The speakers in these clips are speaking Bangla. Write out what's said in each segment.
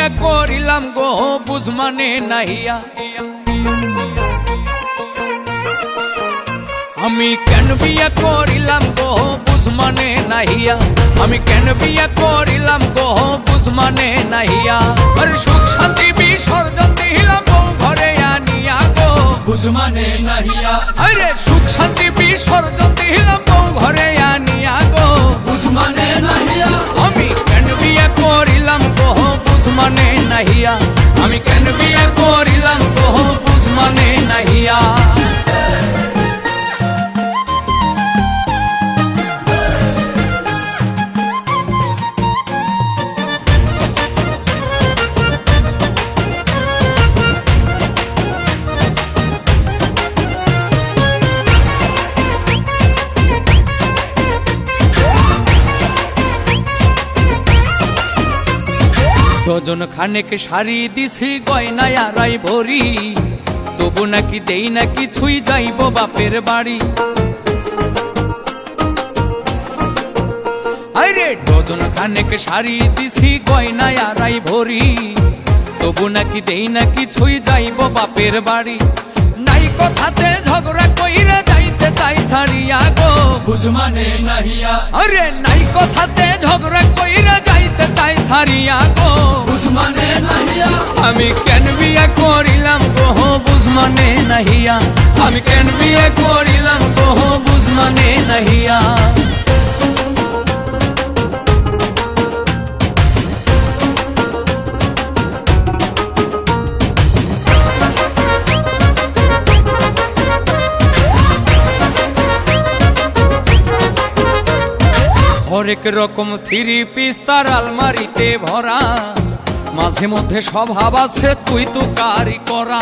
বিয়া করিলাম গো বুঝ মানে নাহিয়া। আমি কেন বিয়া করিলাম গো বুঝ মানে নাহিয়া। আমি কেন বিয়া করিলাম গো বুঝ মানে নাহিয়া। আরে সুখ শান্তি বিসর্জন দিলাম বউ ঘরে আনিয়া গো বুঝ মানে নাহিয়া। আরে সুখ শান্তি বিসর্জন দিলাম বউ ঘরে আনিয়া গো বুঝ মানে নাহিয়া। আমি কেন বিয়া করিলাম গো বুঝ মানে নাহিয়া। আমি কেন বিয়া করিলাম গো বুঝ মানে নাহিয়া। ডজন খানেক শাড়ি দিছি গয়নায় আড়াই ভরি, তবু নাকি দেই না কিছুই যাইব বাপের বাড়ি। আরে ডজন খানেক শাড়ি দিছি গয়নায় আড়াই ভরি, তবু নাকি দেই না কিছুই যাইব বাপের বাড়ি। নাই কথাতে ঝগড়া কইরা যাইতে চাই ছাড়িয়া গো বুঝ মানে নাহিয়া। আরে নাই কথাতে ঝগড়া কইরা যাইতে চাই ছাড়িয়া গো বুঝ মানে নাহিয়া। আমি কেন বিয়া করিলাম গো বুঝ মানে নাহিয়া। আমি কেন বিয়া করিলাম গো বুঝ মানে নাহিয়া। হরেক রকম থ্রি পিস তার আলমারিতে ভরা, মাঝে মধ্যে স্বভাব আছে তুই তো কারি করা।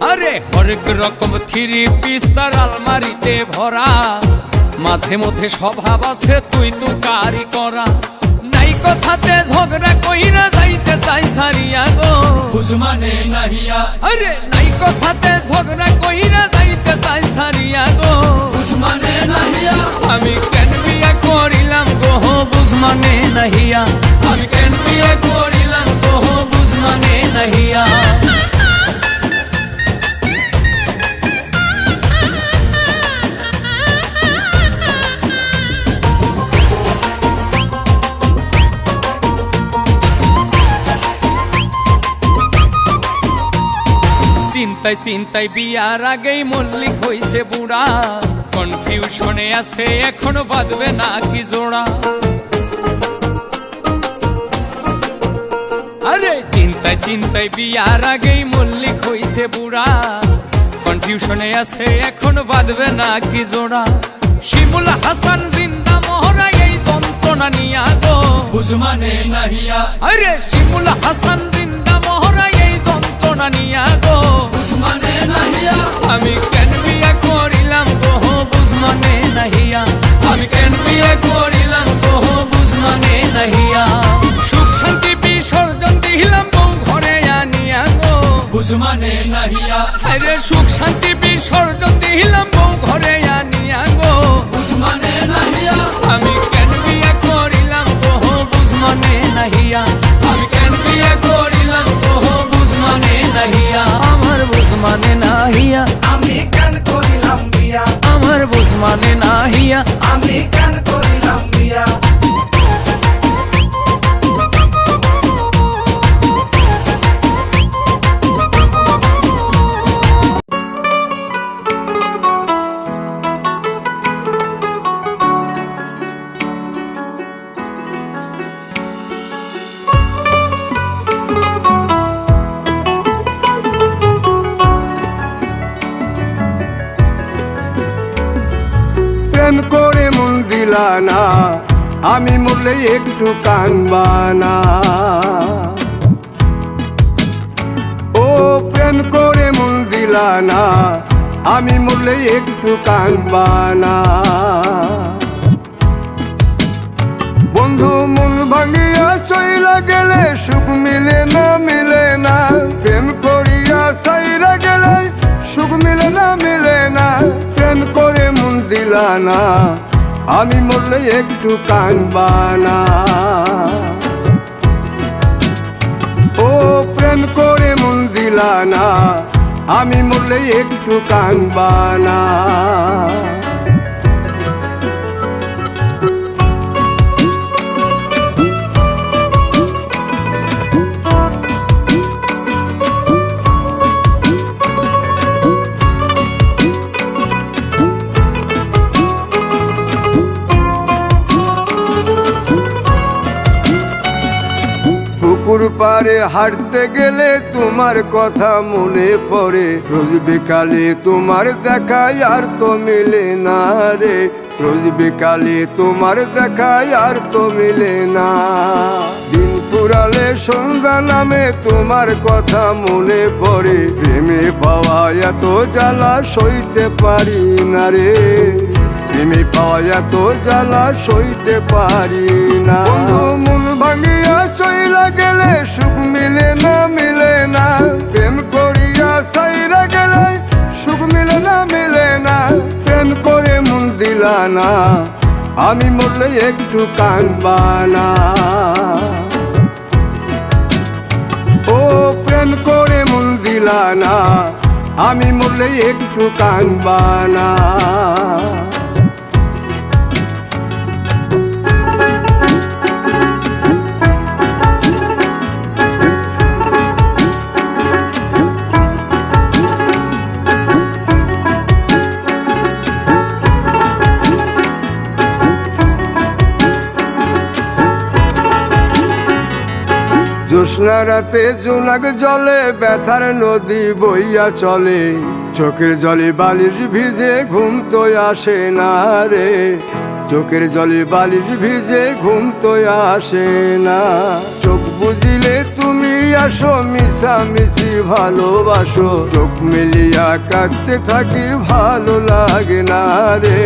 আরে হরেক রকম থ্রি পিস তার আলমারিতে ভরা, মাঝে মধ্যে স্বভাব আছে তুই তো কারি করা। নাই কথাতে ঝগড়া কইরা যাইতে চাই ছাড়িয়া গো বুঝ মানে নাহিয়া। আরে নাই কথাতে ঝগড়া কইরা যাইতে চাই ছাড়িয়া গো বুঝ মানে নাহিয়া। আমি কেন বিয়া করিলাম গো বুঝ মানে নাহিয়া। আমি কেন বিয়া করিলাম গো বুঝ মানে নাহিয়া। চিন্তায় চিন্তায় বিয়ার আগেই মল্লিক হইছে বুড়া, কনফিউশনে আছে এখনো বাঁধবে না কি জোড়া। আরে চিন্তায় চিন্তায় বিয়ার আগেই মল্লিক হইছে বুড়া, কনফিউশনে আছে এখনো বাঁধবে না কি জোড়া। শিমুল হাসান জিন্দা মহড়া এই যন্ত্রণা নিয়া গো বুঝ মানে নাহিয়া। আরে শিমুল হাসান জিন্দা মহড়া এই যন্ত্রণা নিয়া গো বুঝ মানে নাহিয়া। আমি কেন বিয়া করিলাম গো বুঝ মানে নাহিয়া। আমি কেন বিয়া করিলাম গো বুঝ মানে নাহিয়া। সুখ শান্তি বিসর্জন দিলাম বউ ঘরে আনিয়া গো বুঝ মানে নাহিয়া। আরে সুখ শান্তি বিসর্জন দিলাম বউ ঘরে আনিয়া গো বুঝ মানে নাহিয়া। আমি কেন বিয়া করিলাম গো বুঝ মানে নাহিয়া। আমি কেন বিয়া করিলাম গো বুঝ মানে নাহিয়া। আমার বুঝ মানে নাহিয়া। আমি কেন করিলাম বিয়া। আমার বুঝ মানে নাহিয়া। আমি কেন করিলাম বিয়া। প্রেম করে মন দিলা না, আমি মরলে একটু কানবানা। ও প্রেম করে মন দিলা না, আমি মরলে একটু কানবানা। বন্ধু মন ভাঙিয়া চইলা গেলে সুখ মিলে না মিলে না। প্রেম করিয়া সাইরা গেলে সুখ মিলে না মিলে না। প্রেম করে মন দিলা না, আমি মরলে একটু কানবানা। ও প্রেম করে মন দিলা না, আমি মরলে একটু কানবানা। পুকুর পাড়ে হাঁটতে গেলে তোমার কথা মনে পড়ে, রোজ বিকালে তোমার দেখায় আর তো মিলে না রে, রোজ বিকালে তোমার দেখায় আর তো মিলে না। দিন ফুরালে সন্ধ্যা নামে তোমার কথা মনে পড়ে, প্রেমে পাওয়া এত জ্বালা সইতে পারি না রে, প্রেমে পাওয়া এত জ্বালা সইতে পারি না। মন ভাঙিয়া চইলা গেলে সুখ মিলে না, মিলে না। প্রেম করিয়া সাইরা গেলে সুখ মিলে না, মিলে না। প্রেম করে মন দিলা না, আমি মরলে একটু কানবানা। ও প্রেম করে মন দিলা না, আমি মরলে একটু কানবানা। জ্যোৎস্না রাতে জোনাক জলে ব্যথার নদী বইয়া চলে, চোখের জলে বালিশ ভিজে ঘুম তো আসে না রে, চোখের জলে বালিশ ভিজে ঘুম তো আসে না। চোখ বুঝিলে তুমি আসো, মিশামিশি ভালোবাসো, চোখ মিলিয়া কাঁদতে থাকি ভালো লাগে না রে,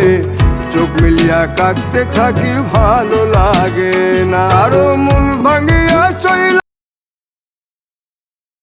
চোখ মিলিয়া কাঁদতে থাকি ভালো লাগে না। আরো মন ভাঙিয়া চইলা